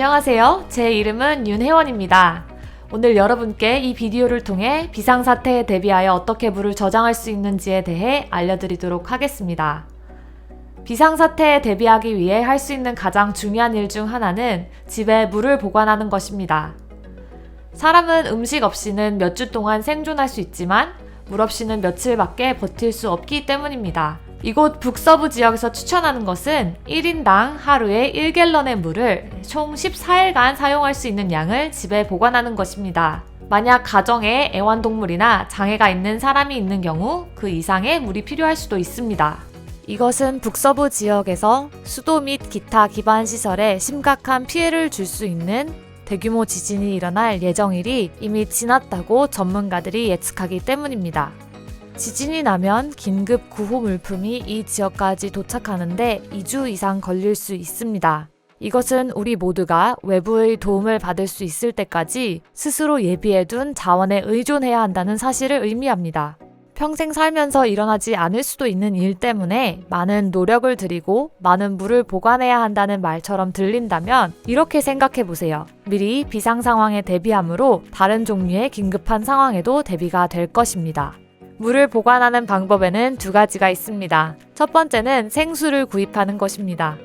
안녕하세요. 제 이름은 윤혜원입니다. 오늘 여러분께 이 비디오를 통해 비상사태에 대비하여 어떻게 물을 저장할 수 있는지에 대해 알려드리도록 하겠습니다. 비상사태에 대비하기 위해 할 수 있는 가장 중요한 일 중 하나는 집에 물을 보관하는 것입니다. 사람은 음식 없이는 몇 주 동안 생존할 수 있지만 물 없이는 며칠밖에 버틸 수 없기 때문입니다. 이곳 북서부 지역에서 추천하는 것은 1인당 하루에 1갤런의 물을 총 14일간 사용할 수 있는 양을 집에 보관하는 것입니다. 만약 가정에 애완동물이나 장애가 있는 사람이 있는 경우 그 이상의 물이 필요할 수도 있습니다. 이것은 북서부 지역에서 수도 및 기타 기반 시설에 심각한 피해를 줄 수 있는 대규모 지진이 일어날 예정일이 이미 지났다고 전문가들이 예측하기 때문입니다. 지진이 나면 긴급 구호 물품이 이 지역까지 도착하는데 2주 이상 걸릴 수 있습니다. 이것은 우리 모두가 외부의 도움을 받을 수 있을 때까지 스스로 예비해둔 자원에 의존해야 한다는 사실을 의미합니다. 평생 살면서 일어나지 않을 수도 있는 일 때문에 많은 노력을 들이고 많은 물을 보관해야 한다는 말처럼 들린다면 이렇게 생각해 보세요. 미리 비상 상황에 대비함으로 다른 종류의 긴급한 상황에도 대비가 될 것입니다. 물을 보관하는 방법에는 두 가지가 있습니다. 첫 번째는 생수를 구입하는 것입니다.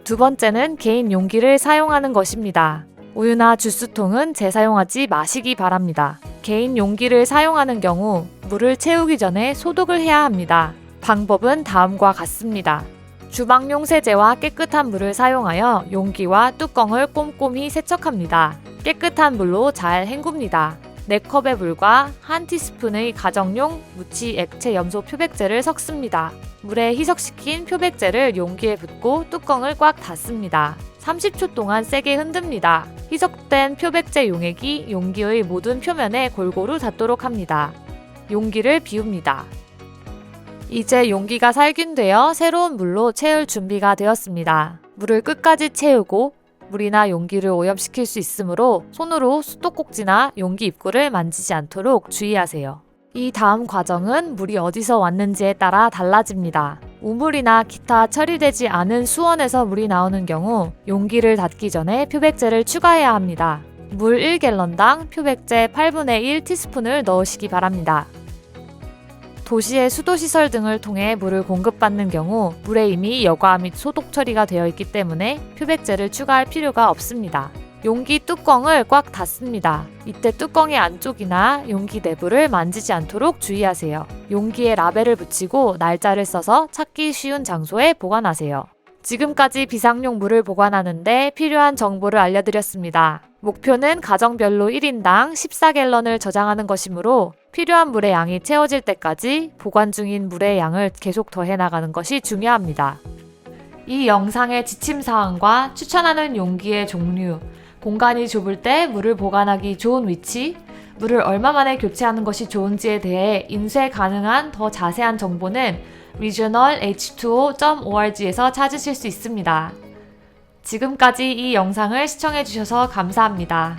두 번째는 개인 용기를 사용하는 것입니다. 우유나 주스통은 재사용하지 마시기 바랍니다. 개인 용기를 사용하는 경우 물을 채우기 전에 소독을 해야 합니다. 방법은 다음과 같습니다. 주방용 세제와 깨끗한 물을 사용하여 용기와 뚜껑을 꼼꼼히 세척합니다. 깨끗한 물로 잘 헹굽니다. 4컵의 물과 1티스푼의 가정용 무치 액체 염소 표백제를 섞습니다. 물에 희석시킨 표백제를 용기에 붓고 뚜껑을 꽉 닫습니다. 30초 동안 세게 흔듭니다. 희석된 표백제 용액이 용기의 모든 표면에 골고루 닿도록 합니다. 용기를 비웁니다. 이제 용기가 살균되어 새로운 물로 채울 준비가 되었습니다. 물을 끝까지 채우고 물이나 용기를 오염시킬 수 있으므로 손으로 수도꼭지나 용기 입구를 만지지 않도록 주의하세요. 이 다음 과정은 물이 어디서 왔는지에 따라 달라집니다. 우물이나 기타 처리되지 않은 수원에서 물이 나오는 경우 용기를 닫기 전에 표백제를 추가해야 합니다. 물 1갤런당 표백제 8분의 1 티스푼을 넣으시기 바랍니다. 도시의 수도시설 등을 통해 물을 공급받는 경우 물에 이미 여과 및 소독 처리가 되어 있기 때문에 표백제를 추가할 필요가 없습니다. 용기 뚜껑을 꽉 닫습니다. 이때 뚜껑의 안쪽이나 용기 내부를 만지지 않도록 주의하세요. 용기에 라벨을 붙이고 날짜를 써서 찾기 쉬운 장소에 보관하세요. 지금까지 비상용 물을 보관하는데 필요한 정보를 알려드렸습니다. 목표는 가정별로 1인당 14갤런을 저장하는 것이므로 필요한 물의 양이 채워질 때까지 보관 중인 물의 양을 계속 더해 나가는 것이 중요합니다. 이 영상의 지침사항과 추천하는 용기의 종류, 공간이 좁을 때 물을 보관하기 좋은 위치, 물을 얼마 만에 교체하는 것이 좋은지에 대해 인쇄 가능한 더 자세한 정보는 regionalh2o.org에서 찾으실 수 있습니다. 지금까지 이 영상을 시청해주셔서 감사합니다.